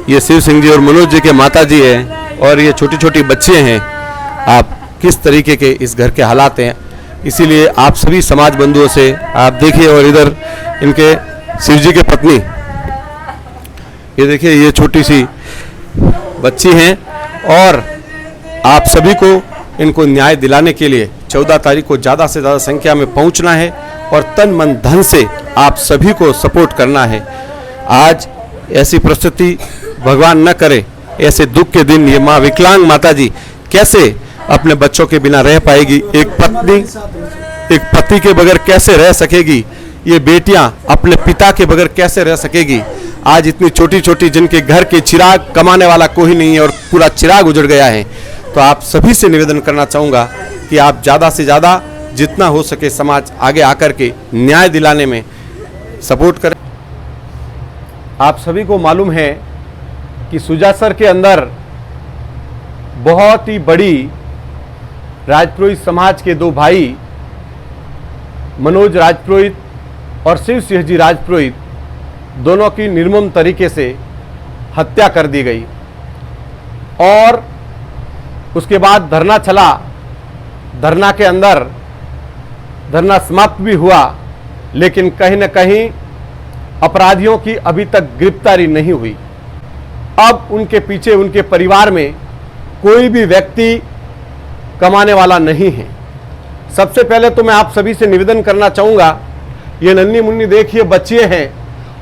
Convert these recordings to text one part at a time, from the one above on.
ये शिव सिंह जी और मनोज जी के माता जी हैं और ये छोटी छोटी बच्चियाँ हैं। आप किस तरीके के इस घर के हालात हैं, इसीलिए आप सभी समाज बंधुओं से आप देखिए। और इधर इनके शिव जी के पत्नी, ये देखिए, ये छोटी सी बच्ची हैं और आप सभी को इनको न्याय दिलाने के लिए 14 तारीख को ज़्यादा से ज़्यादा संख्या में पहुंचना है और तन मन धन से आप सभी को सपोर्ट करना है। आज ऐसी परिस्थिति भगवान न करे, ऐसे दुख के दिन ये माँ विकलांग माता जी कैसे अपने बच्चों के बिना रह पाएगी, एक पति के बगैर कैसे रह सकेगी, ये बेटियां अपने पिता के बगैर कैसे रह सकेगी। आज इतनी छोटी छोटी जिनके घर के चिराग कमाने वाला कोई नहीं है और पूरा चिराग उजड़ गया है। तो आप सभी से निवेदन करना चाहूँगा कि आप ज़्यादा से ज़्यादा जितना हो सके समाज आगे आकर के न्याय दिलाने में सपोर्ट करें। आप सभी को मालूम है कि सुजासर के अंदर बहुत ही बड़ी राजपुरोहित समाज के दो भाई मनोज राजपुरोहित और शिव सिंह जी राजपुरोहित दोनों की निर्मम तरीके से हत्या कर दी गई और उसके बाद धरना चला। धरना के अंदर धरना समाप्त भी हुआ, लेकिन कहीं न कहीं अपराधियों की अभी तक गिरफ्तारी नहीं हुई। अब उनके पीछे उनके परिवार में कोई भी व्यक्ति कमाने वाला नहीं है। सबसे पहले तो मैं आप सभी से निवेदन करना चाहूँगा, ये नन्ही मुन्नी देखिए बच्चियाँ हैं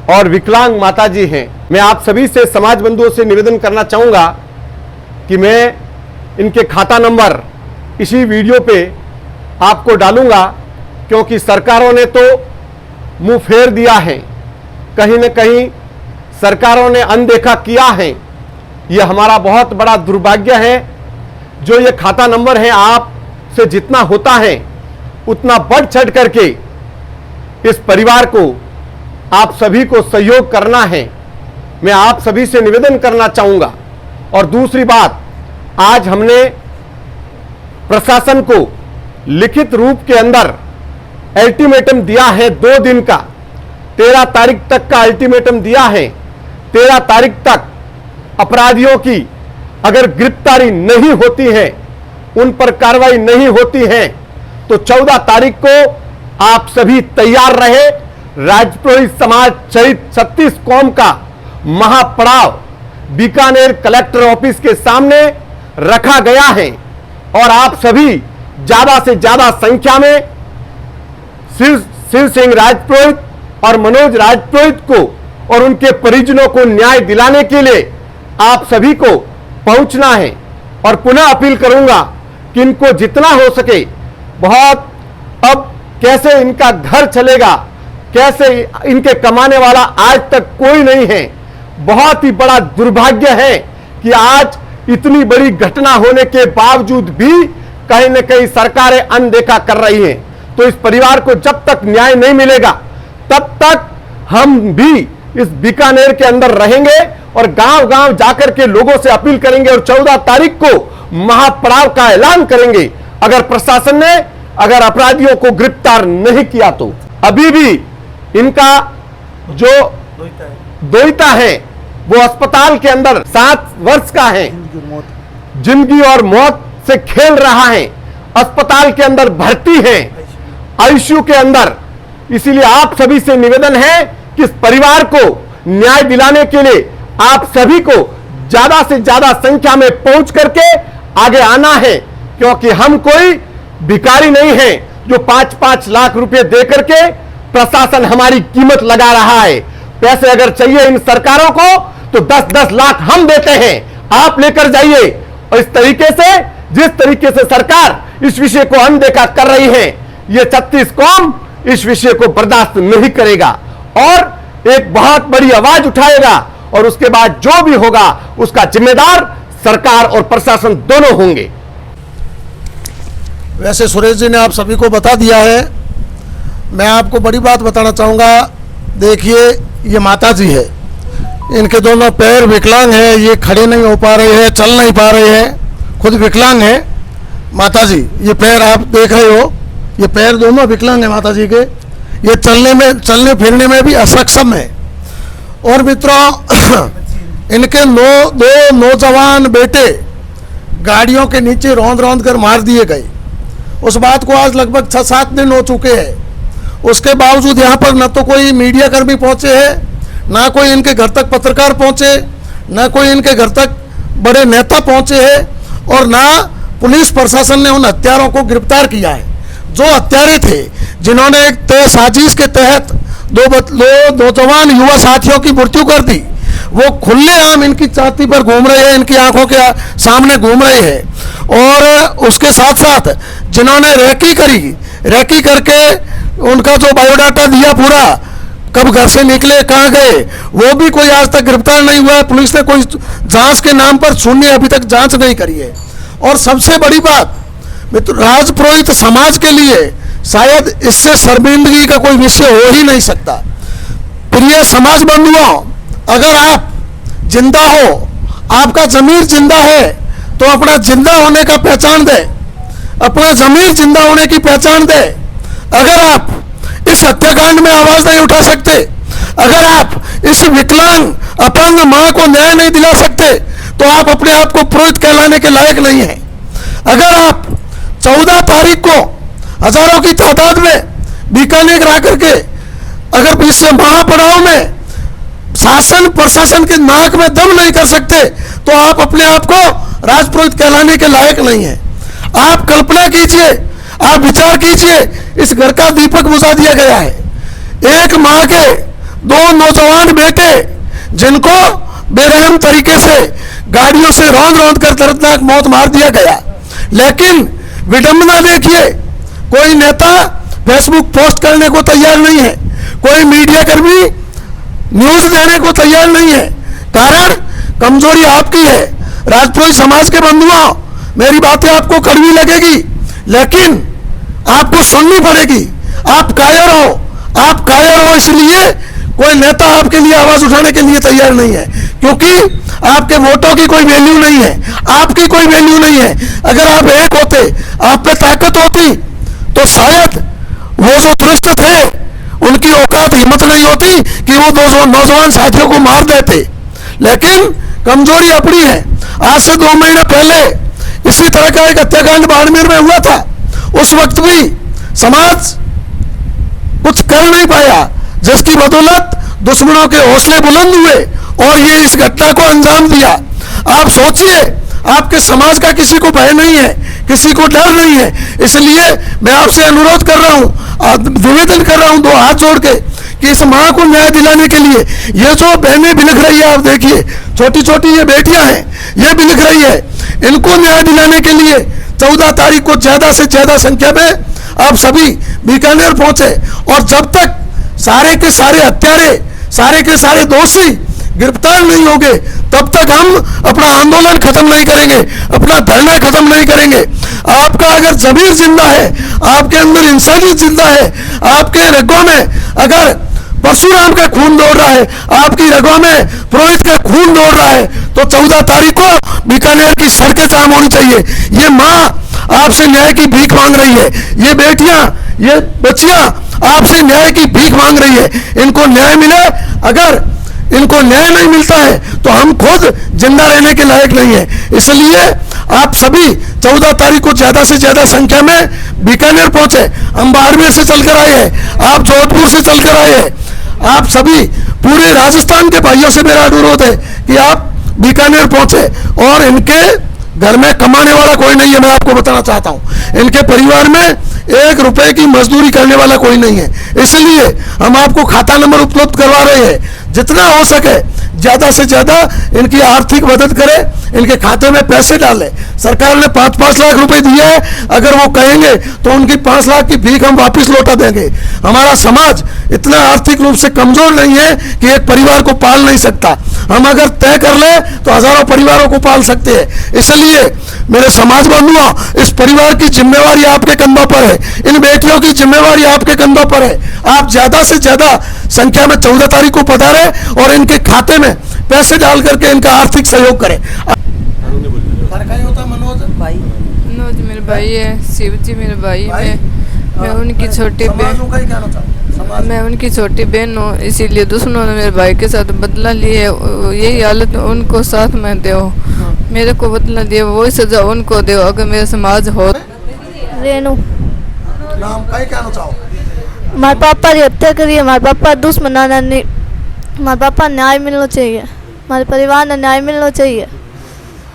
और विकलांग माता जी हैं। मैं आप सभी से समाज बंधुओं से निवेदन करना चाहूँगा कि मैं इनके खाता नंबर इसी वीडियो पे आपको डालूंगा, क्योंकि सरकारों ने तो मुंह फेर दिया है, कहीं न कहीं सरकारों ने अनदेखा किया है। ये हमारा बहुत बड़ा दुर्भाग्य है। जो ये खाता नंबर है, आप से जितना होता है उतना बढ़ चढ़ करके इस परिवार को आप सभी को सहयोग करना है, मैं आप सभी से निवेदन करना चाहूँगा। और दूसरी बात, आज हमने प्रशासन को लिखित रूप के अंदर अल्टीमेटम दिया है 2 दिन का, 13 तारीख तक का अल्टीमेटम दिया है। 13 तारीख तक अपराधियों की अगर गिरफ्तारी नहीं होती है, उन पर कार्रवाई नहीं होती है, तो 14 तारीख को आप सभी तैयार रहे। राजपुरोहित समाज सहित 36 कौम का महापड़ाव बीकानेर कलेक्टर ऑफिस के सामने रखा गया है और आप सभी ज्यादा से ज्यादा संख्या में शिव सिंह राजपुरोहित और मनोज राजपुरोहित को और उनके परिजनों को न्याय दिलाने के लिए आप सभी को पहुंचना है। और पुनः अपील करूंगा कि इनको जितना हो सके बहुत, अब कैसे इनका घर चलेगा, कैसे इनके कमाने वाला आज तक कोई नहीं है। बहुत ही बड़ा दुर्भाग्य है कि आज इतनी बड़ी घटना होने के बावजूद भी कहीं न कहीं सरकारें अनदेखा कर रही हैं। तो इस परिवार को जब तक न्याय नहीं मिलेगा तब तक हम भी इस बीकानेर के अंदर रहेंगे और गांव-गांव जाकर के लोगों से अपील करेंगे और 14 तारीख को महापड़ाव का ऐलान करेंगे। अगर प्रशासन ने अगर अपराधियों को गिरफ्तार नहीं किया तो अभी भी इनका जो दोहिता है वो अस्पताल के अंदर 7 वर्ष का है, जिंदगी और मौत से खेल रहा है, अस्पताल के अंदर भर्ती है, आईसीयू के अंदर। इसीलिए आप सभी से निवेदन है कि इस परिवार को न्याय दिलाने के लिए आप सभी को ज्यादा से ज्यादा संख्या में पहुंच करके आगे आना है, क्योंकि हम कोई भिखारी नहीं है जो 5-5 लाख रुपए दे करके प्रशासन हमारी कीमत लगा रहा है। पैसे अगर चाहिए इन सरकारों को तो 10-10 लाख हम देते हैं, आप लेकर जाइए। और इस तरीके से, जिस तरीके से सरकार इस विषय को अनदेखा कर रही है, ये 36 कौम इस विषय को बर्दाश्त नहीं करेगा और एक बहुत बड़ी आवाज उठाएगा और उसके बाद जो भी होगा उसका जिम्मेदार सरकार और प्रशासन दोनों होंगे। वैसे सुरेश जी ने आप सभी को बता दिया है। मैं आपको बड़ी बात बताना चाहूँगा। देखिए, ये माता जी है, इनके दोनों पैर विकलांग हैं, ये खड़े नहीं हो पा रहे हैं, चल नहीं पा रहे हैं, खुद विकलांग हैं माता जी। ये पैर आप देख रहे हो, ये पैर दोनों विकलांग हैं माता जी के। ये चलने फिरने में भी असक्षम है। और मित्रों, इनके दो नौजवान बेटे गाड़ियों के नीचे रौंद रौंद कर मार दिए गए। उस बात को आज लगभग 6-7 दिन हो चुके हैं। उसके बावजूद यहाँ पर न तो कोई मीडिया कर्मी पहुँचे हैं, ना कोई इनके घर तक पत्रकार पहुँचे, ना कोई इनके घर तक बड़े नेता पहुँचे हैं, और ना पुलिस प्रशासन ने उन हत्यारों को गिरफ्तार किया है। जो हत्यारे थे, जिन्होंने एक तय साजिश के तहत दो नौजवान युवा साथियों की मृत्यु कर दी, वो खुलेआम इनकी छाती पर घूम रहे हैं, इनकी आंखों के सामने घूम रहे हैं। और उसके साथ साथ जिन्होंने रैकी करके उनका जो बायोडाटा दिया पूरा, कब घर से निकले, कहाँ गए, वो भी कोई आज तक गिरफ्तार नहीं हुआ है। पुलिस ने कोई जांच के नाम पर शून्य अभी तक जांच नहीं करी है। और सबसे बड़ी बात, राजपुरोहित समाज के लिए शायद इससे शर्मिंदगी का कोई विषय हो ही नहीं सकता। प्रिय समाज बंधुओं, अगर आप जिंदा हो, आपका जमीर जिंदा है, तो अपना जिंदा होने का पहचान दे, अपना जमीर जिंदा होने की पहचान दे। अगर आप इस हत्याकांड में आवाज नहीं उठा सकते, अगर आप इस विकलांग अपंग मां को न्याय नहीं दिला सकते, तो आप अपने आप को पुरोहित कहलाने के लायक नहीं हैं। अगर आप 14 तारीख को हजारों की तादाद में बीकानेर आकर के अगर इस महापड़ाव में शासन प्रशासन के नाक में दम नहीं कर सकते, तो आप अपने आप को राजपुरोहित कहलाने के लायक नहीं हैं। आप कल्पना कीजिए, आप विचार कीजिए, इस घर का दीपक बुझा दिया गया है। एक मां के 2 नौजवान बेटे, जिनको बेरहम तरीके से गाड़ियों से रौंद रौंद कर दर्दनाक मौत मार दिया गया। लेकिन विडंबना देखिए, कोई नेता फेसबुक पोस्ट करने को तैयार नहीं है, कोई मीडिया कर्मी न्यूज देने को तैयार नहीं है। कारण कमजोरी आपकी है। राजपुरोहित समाज के बंधुओं, मेरी बातें आपको कड़वी लगेगी, लेकिन आपको सुननी पड़ेगी। आप कायर हो, इसलिए कोई नेता आपके लिए आवाज उठाने के लिए तैयार नहीं है, क्योंकि आपके वोटों की कोई वैल्यू नहीं है, आपकी कोई वैल्यू नहीं है। अगर आप एक होते, आप पे ताकत होती, तो शायद वो जो दुष्ट थे, उनकी औकात हिम्मत नहीं होती कि वो 2 नौजवान साथियों को मार देते। लेकिन कमजोरी अपनी है। आज से 2 महीने पहले इसी तरह का एक हत्याकांड बाड़मेर में हुआ था। उस वक्त भी समाज कुछ कर नहीं पाया, जिसकी बदौलत दुश्मनों के हौसले बुलंद हुए और ये इस घटना को अंजाम दिया। आप सोचिए, आपके समाज का किसी को भय नहीं है, किसी को डर नहीं है। इसलिए मैं आपसे अनुरोध कर रहा हूं, निवेदन कर रहा हूं 2 हाथ जोड़ के, कि इस मां को न्याय दिलाने के लिए ये जो बहनें बिलख रही है, आप देखिए छोटी छोटी ये बेटियां हैं, ये बिलख रही है, इनको न्याय दिलाने के लिए 14 तारीख को ज्यादा से ज्यादा संख्या में आप सभी बीकानेर पहुंचे। और जब तक सारे के सारे हत्यारे, सारे के सारे दोषी गिरफ्तार नहीं होंगे, तब तक हम अपना आंदोलन खत्म नहीं करेंगे, अपना धरना खत्म नहीं करेंगे। आपका अगर जमीर जिंदा है, आपके अंदर इंसानियत जिंदा है, आपके रगों में अगर परशुराम का खून दौड़ रहा है, आपकी रगों में पुरोहित का खून दौड़ रहा है, तो 14 तारीख को बीकानेर की सड़कें जाम होनी चाहिए। ये माँ आपसे न्याय की भीख मांग रही है, ये बेटियां, ये बच्चियां आपसे न्याय की भीख मांग रही है। इनको न्याय मिले। अगर इनको न्याय नहीं मिलता है, तो हम खुद जिंदा रहने के लायक नहीं है। इसलिए आप सभी 14 तारीख को ज्यादा से ज्यादा संख्या में बीकानेर पहुंचे। हम बाड़मेर से चलकर आए हैं, आप जोधपुर से चलकर आए हैं। आप सभी पूरे राजस्थान के भाइयों से मेरा अनुरोध है कि आप बीकानेर पहुंचे। और इनके घर में कमाने वाला कोई नहीं है, मैं आपको बताना चाहता हूं। इनके परिवार में 1 रुपए की मजदूरी करने वाला कोई नहीं है। इसलिए हम आपको खाता नंबर उपलब्ध करवा रहे हैं। जितना हो सके ज्यादा से ज्यादा इनकी आर्थिक मदद करें, इनके खाते में पैसे डालें। सरकार ने 5-5 लाख रुपए दिए हैं, अगर वो कहेंगे तो उनकी 5 लाख की भीख हम वापस लौटा देंगे। हमारा समाज इतना आर्थिक रूप से कमजोर नहीं है कि एक परिवार को पाल नहीं सकता। हम अगर तय कर ले तो हजारों परिवारों को पाल सकते हैं। इसलिए मेरे समाज बंधुओं, इस परिवार की जिम्मेवारी आपके कंधों पर है, इन बेटियों की जिम्मेवारी आपके कंधों पर है। आप ज्यादा से ज्यादा संख्या में 14 तारीख को पधारें और इनके खाते में पैसे डाल करके इनका आर्थिक सहयोग करें। मनोज मेरे भाई है, शिव जी मेरे भाई है। मैं उनकी छोटी बहन। मैं उनकी छोटी बहन हूँ, इसीलिए दुश्मनों ने मेरे भाई के साथ बदला लिए। यही हालत उनको साथ में दो, मेरे को बदला दिए, वही सजा उनको दो अगर मेरा समाज हो। रेनू नाम कहीं कहना चाहो? हमारे पापा की हत्या करी है, हमारे पापा दुश्मन नहीं, हमारे पापा न्याय मिलना चाहिए, हमारे परिवार ने न्याय मिलना चाहिए।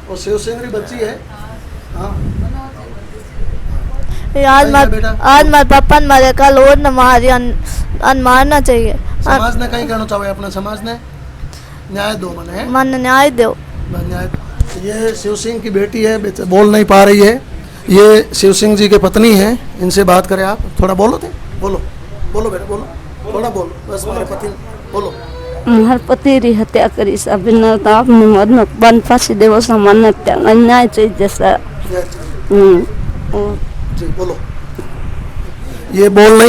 और शिव सिंह की बच्ची है। हाँ ये आज हमारे पापा ने मारे, कल और न मारे, मारना चाहिए। समाज ने कहीं कहना चाहो? अपने समाज ने न्याय दो मने है, मन न्याय दो। न्याय। ये शिव सिंह की बेटी है, बोल नहीं पा रही है। ये शिव सिंह जी के पत्नी है, इनसे बात करें आप। थोड़ा बोलो थे, बोलो बोलो बेटा, बोलो थोड़ा बोलो, बस हमारे पति बोलो। हर पति री हत्या करी सब आपने मद में बन फांसी देवो सामान्य हत्या अन्याय चाहिए सर। जी बोलो। ये बोल नहीं